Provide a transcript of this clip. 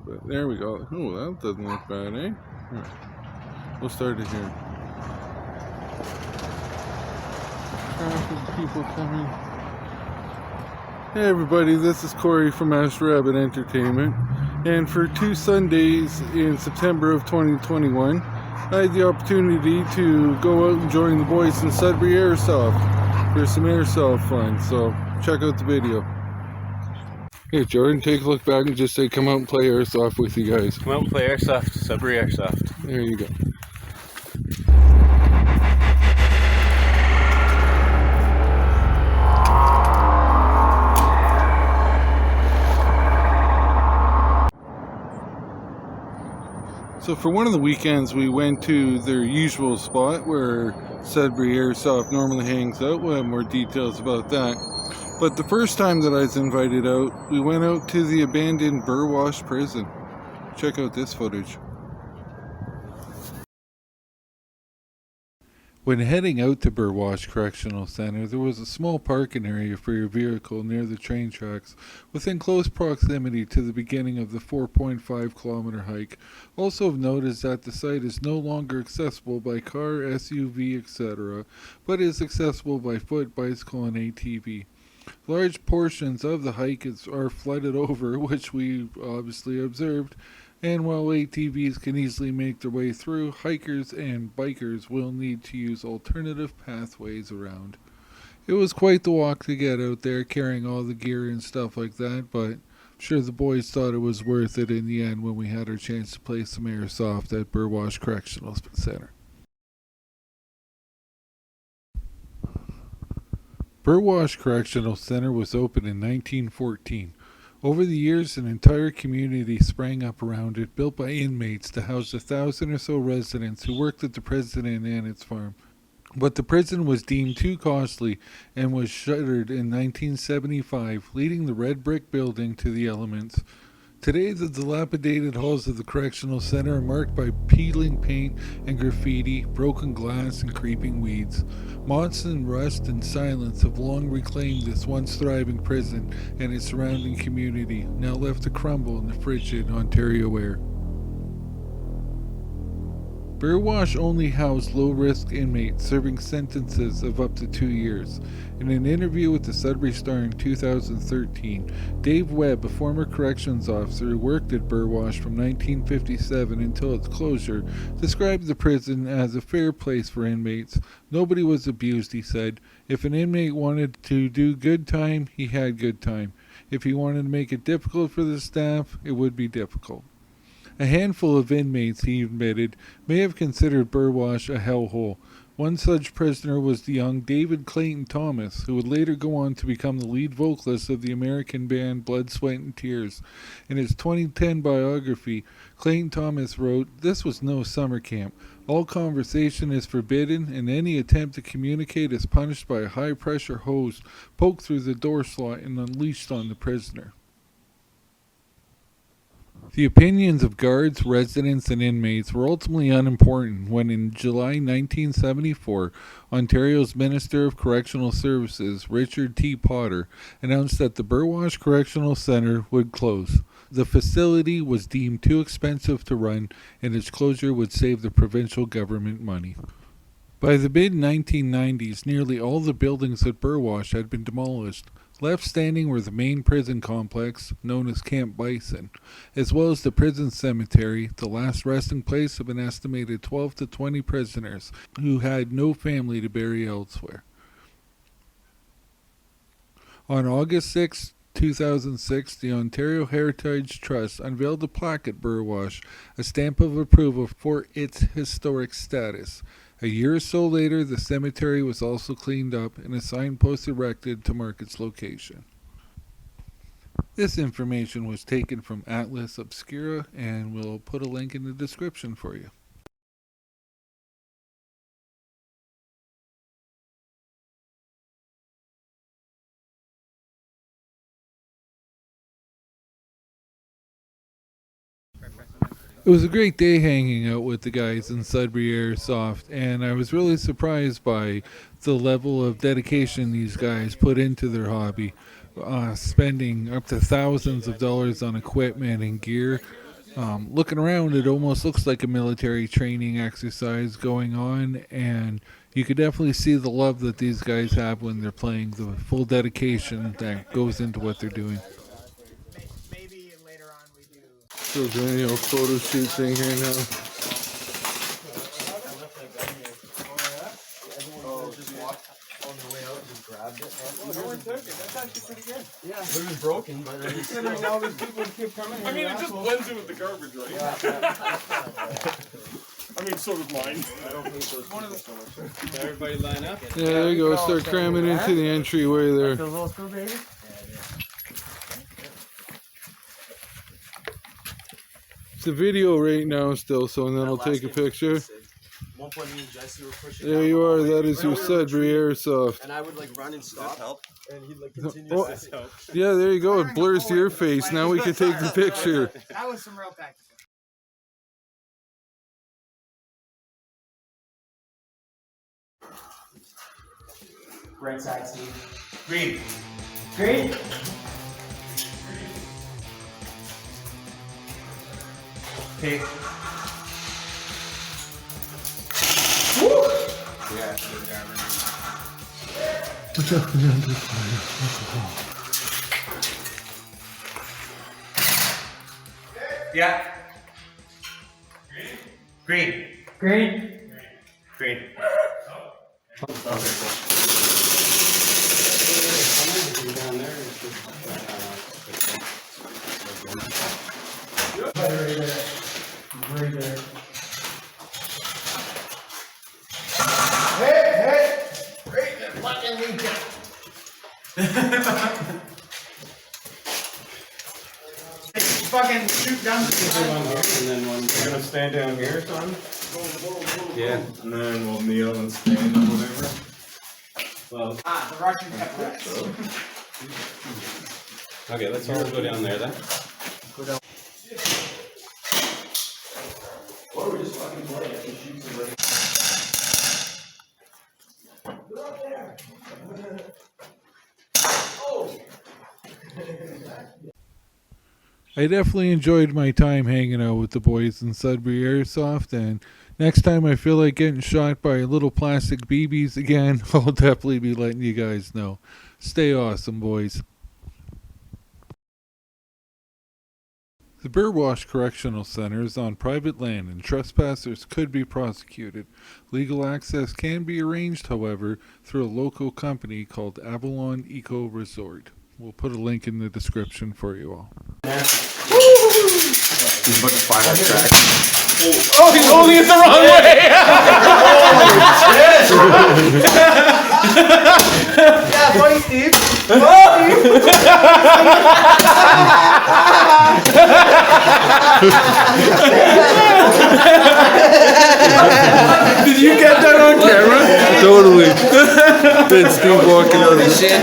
but there we go. Oh, that doesn't look bad, eh? Right. We'll start it here. Traffic, people coming. Hey everybody, this is Corey from AstroRabbit Entertainment, and for 2 Sundays in September of 2021, I had the opportunity to go out and join the boys in Sudbury Airsoft for some airsoft fun, so check out the video. Hey Jordan, take a look back and just say come out and play airsoft with you guys. Come out and play airsoft, Sudbury Airsoft. There you go. So for one of the weekends, we went to their usual spot where Sudbury Airsoft normally hangs out. We'll have more details about that. But the first time that I was invited out, we went out to the abandoned Burwash prison. Check out this footage. When heading out to Burwash Correctional Center, there was a small parking area for your vehicle near the train tracks, within close proximity to the beginning of the 4.5 kilometer hike. Also of note is that the site is no longer accessible by car, SUV, etc., but is accessible by foot, bicycle, and ATV. Large portions of the hike are flooded over, which we obviously observed, and while ATVs can easily make their way through, hikers and bikers will need to use alternative pathways around. It was quite the walk to get out there, carrying all the gear and stuff like that, but I'm sure the boys thought it was worth it in the end when we had our chance to play some airsoft at Burwash Correctional Center. Burwash Correctional Center was opened in 1914. Over the years, an entire community sprang up around it, built by inmates to house 1,000 or so residents who worked at the prison and its farm. But the prison was deemed too costly and was shuttered in 1975, leaving the red brick building to the elements. Today, the dilapidated halls of the Correctional Center are marked by peeling paint and graffiti, broken glass, and creeping weeds. Moths and rust and silence have long reclaimed this once thriving prison and its surrounding community, now left to crumble in the frigid Ontario air. Burwash only housed low-risk inmates serving sentences of up to 2 years. In an interview with the Sudbury Star in 2013, Dave Webb, a former corrections officer who worked at Burwash from 1957 until its closure, described the prison as a fair place for inmates. Nobody was abused, he said. If an inmate wanted to do good time, he had good time. If he wanted to make it difficult for the staff, it would be difficult. A handful of inmates, he admitted, may have considered Burwash a hellhole. One such prisoner was the young David Clayton Thomas, who would later go on to become the lead vocalist of the American band Blood, Sweat, and Tears. In his 2010 biography, Clayton Thomas wrote, "This was no summer camp. All conversation is forbidden, and any attempt to communicate is punished by a high-pressure hose poked through the door slot and unleashed on the prisoner." The opinions of guards, residents, and inmates were ultimately unimportant when in July 1974, Ontario's Minister of Correctional Services, Richard T. Potter, announced that the Burwash Correctional Centre would close. The facility was deemed too expensive to run, and its closure would save the provincial government money. By the mid-1990s, nearly all the buildings at Burwash had been demolished. Left standing were the main prison complex, known as Camp Bison, as well as the prison cemetery, the last resting place of an estimated 12 to 20 prisoners who had no family to bury elsewhere. On August 6, 2006, the Ontario Heritage Trust unveiled a plaque at Burwash, a stamp of approval for its historic status. A year or so later, the cemetery was also cleaned up and a signpost erected to mark its location. This information was taken from Atlas Obscura, and we'll put a link in the description for you. It was a great day hanging out with the guys in Sudbury Airsoft, and I was really surprised by the level of dedication these guys put into their hobby, spending up to thousands of dollars on equipment and gear, Looking around, it almost looks like a military training exercise going on, and you could definitely see the love that these guys have when they're playing, the full dedication that goes into what they're doing. So doing a photo shoot thing here now. Yeah, it was broken, but considering all these people keep coming here. I mean, it just blends in with the garbage, right? I mean, so does mine. I don't think so. Everybody line up. Yeah, there you go. Start cramming into the entryway there. Those little school baby? It's a video right now still, so then I'll take a picture. One point me and Jesse were pushing. There you are. That is your Sudbury Airsoft. And I would like run and stop. And he'd like continue Oh, yeah, there you go. It blurs your face. Now we can take the picture. That was some real practice. Right side, Steve. Green. Green. Okay. Yeah. Green. Green. Green. Right there. Hey! Great, that fucking weekend. Fucking shoot down And then we're gonna stand down here, son. Yeah. And then we'll kneel and stand or whatever. Well. the Russian pepperettes. Okay, let's all go down there then. Or we just fucking play it and shoot somebody. I definitely enjoyed my time hanging out with the boys in Sudbury Airsoft, and next time I feel like getting shot by little plastic BBs again, I'll definitely be letting you guys know. Stay awesome, boys. The Burwash Correctional Center is on private land and trespassers could be prosecuted. Legal access can be arranged, however, through a local company called Avalon Eco Resort. We'll put a link in the description for you all. He's about to fire a track. Oh, he's holding it the wrong way! Yeah, funny, Steve. Did you get that on camera? Totally. Then Steve walking out of the shit.